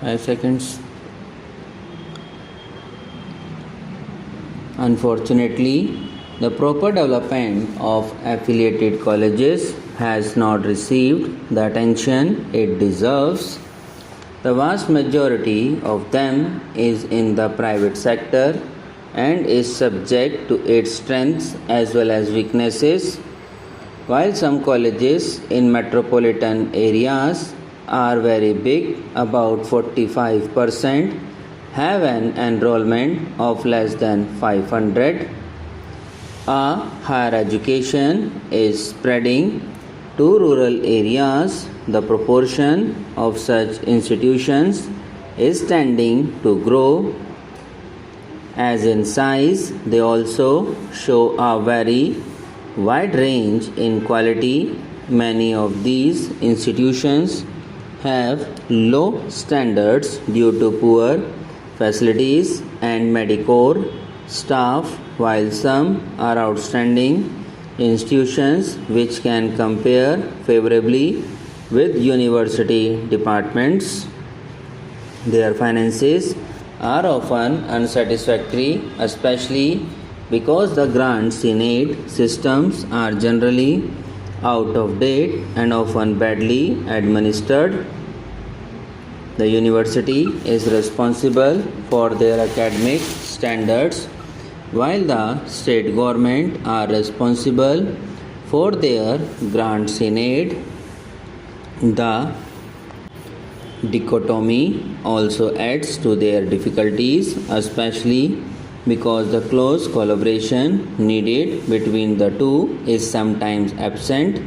5 seconds. Unfortunately, the proper development of affiliated colleges has not received the attention it deserves. The vast majority of them is in the private sector and is subject to its strengths as well as weaknesses. While some colleges in metropolitan areas are very big, about 45%, have an enrollment of less than 500. Higher education is spreading to rural areas. The proportion of such institutions is tending to grow. As in size, they also show a very wide range in quality. Many of these institutions have low standards due to poor facilities and mediocre staff, while some are outstanding institutions which can compare favorably with university departments. Their finances are often unsatisfactory, especially because the grants in aid systems are generally out of date and often badly administered. The university is responsible for their academic standards, while the state government are responsible for their grants in aid. The dichotomy also adds to their difficulties, especially because the close collaboration needed between the two is sometimes absent.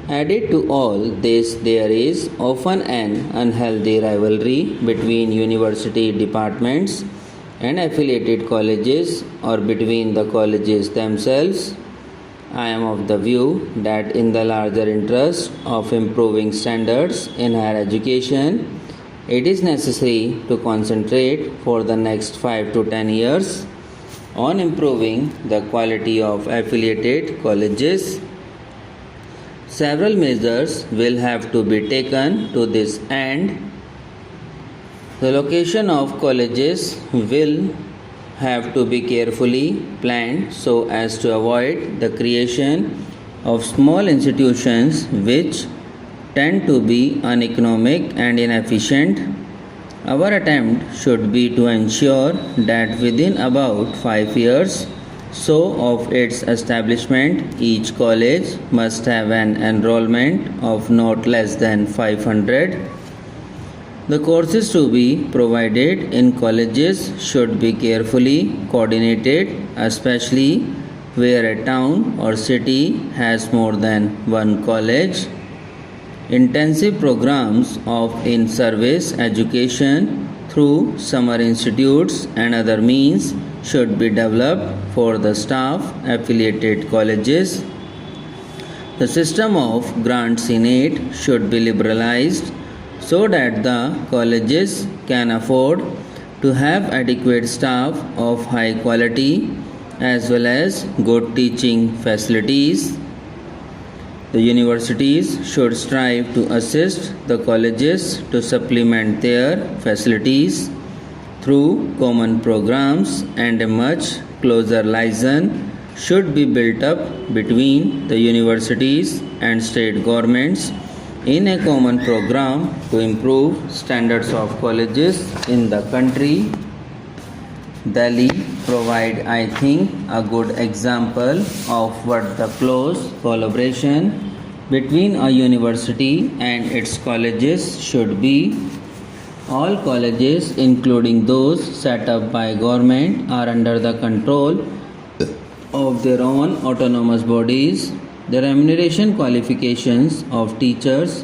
Added to all this, there is often an unhealthy rivalry between university departments and affiliated colleges or between the colleges themselves. I am of the view that in the larger interest of improving standards in higher education, it is necessary to concentrate for the next 5 to 10 years on improving the quality of affiliated colleges. Several measures will have to be taken to this end. The location of colleges will have to be carefully planned so as to avoid the creation of small institutions which tend to be uneconomic and inefficient. Our attempt should be to ensure that within about 5 years of its establishment, each college must have an enrollment of not less than 500. The courses to be provided in colleges should be carefully coordinated, especially where a town or city has more than one college. Intensive programs of in-service education through summer institutes and other means should be developed for the staff affiliated colleges. The system of grants in aid should be liberalized so that the colleges can afford to have adequate staff of high quality as well as good teaching facilities. The universities should strive to assist the colleges to supplement their facilities through common programs, and a much closer liaison should be built up between the universities and state governments in a common program to improve standards of colleges in the country. Delhi provide, I think, a good example of what the close collaboration between a university and its colleges should be. All colleges, including those set up by government, are under the control of their own autonomous bodies. The remuneration qualifications of teachers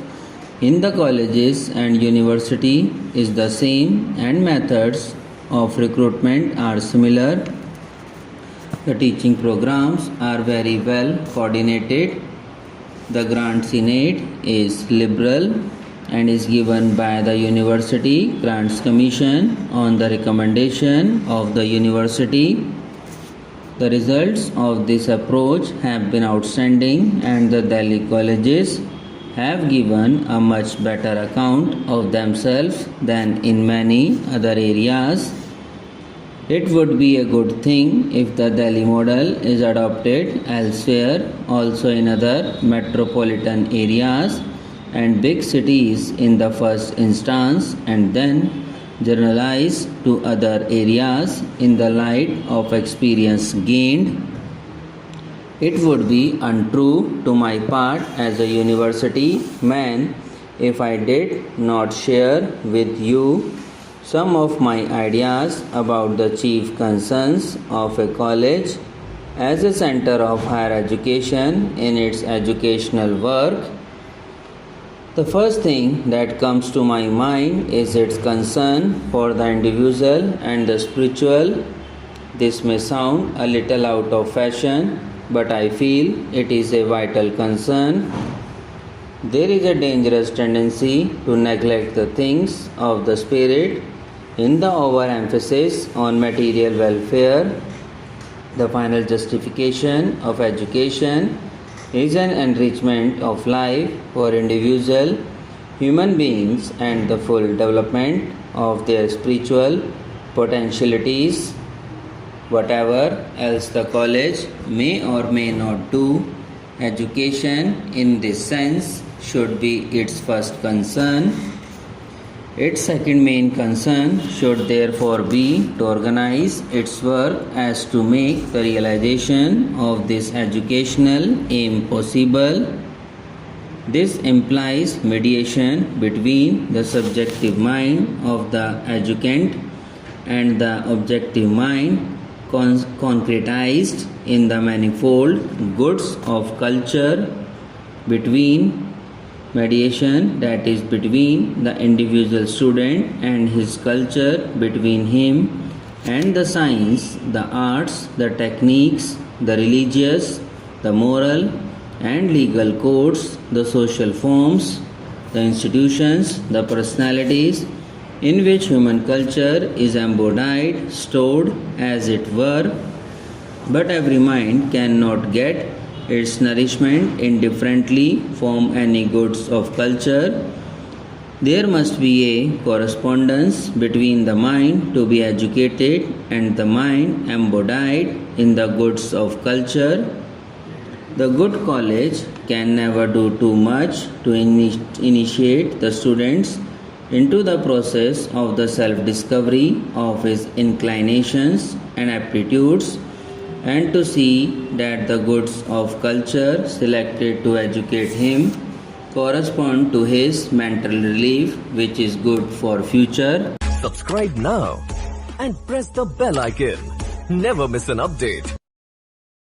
in the colleges and university is the same, and methods of recruitment are similar. The teaching programs are very well coordinated. The grants in aid is liberal and is given by the University Grants Commission on the recommendation of the university. The results of this approach have been outstanding, and the Delhi colleges have given a much better account of themselves than in many other areas. It would be a good thing if the Delhi model is adopted elsewhere, also in other metropolitan areas and big cities in the first instance, and then generalized to other areas in the light of experience gained. It would be untrue to my part as a university man if I did not share with you some of my ideas about the chief concerns of a college as a center of higher education in its educational work. The first thing that comes to my mind is its concern for the individual and the spiritual. This may sound a little out of fashion, but I feel it is a vital concern. There is a dangerous tendency to neglect the things of the spirit in the overemphasis on material welfare. The final justification of education is an enrichment of life for individual human beings and the full development of their spiritual potentialities. Whatever else the college may or may not do, education in this sense should be its first concern. Its second main concern should therefore be to organize its work as to make the realization of this educational aim possible. This implies mediation between the subjective mind of the educand and the objective mind concretized in the manifold goods of culture, between mediation that is between the individual student and his culture, between him and the science, the arts, the techniques, the religious, the moral and legal codes, the social forms, the institutions, the personalities in which human culture is embodied, stored as it were. But every mind cannot get its nourishment indifferently from any goods of culture. There must be a correspondence between the mind to be educated and the mind embodied in the goods of culture. The good college can never do too much to initiate the students into the process of the self-discovery of his inclinations and aptitudes, and to see that the goods of culture selected to educate him correspond to his mental relief, which is good for future. Subscribe now and press the bell icon. Never miss an update.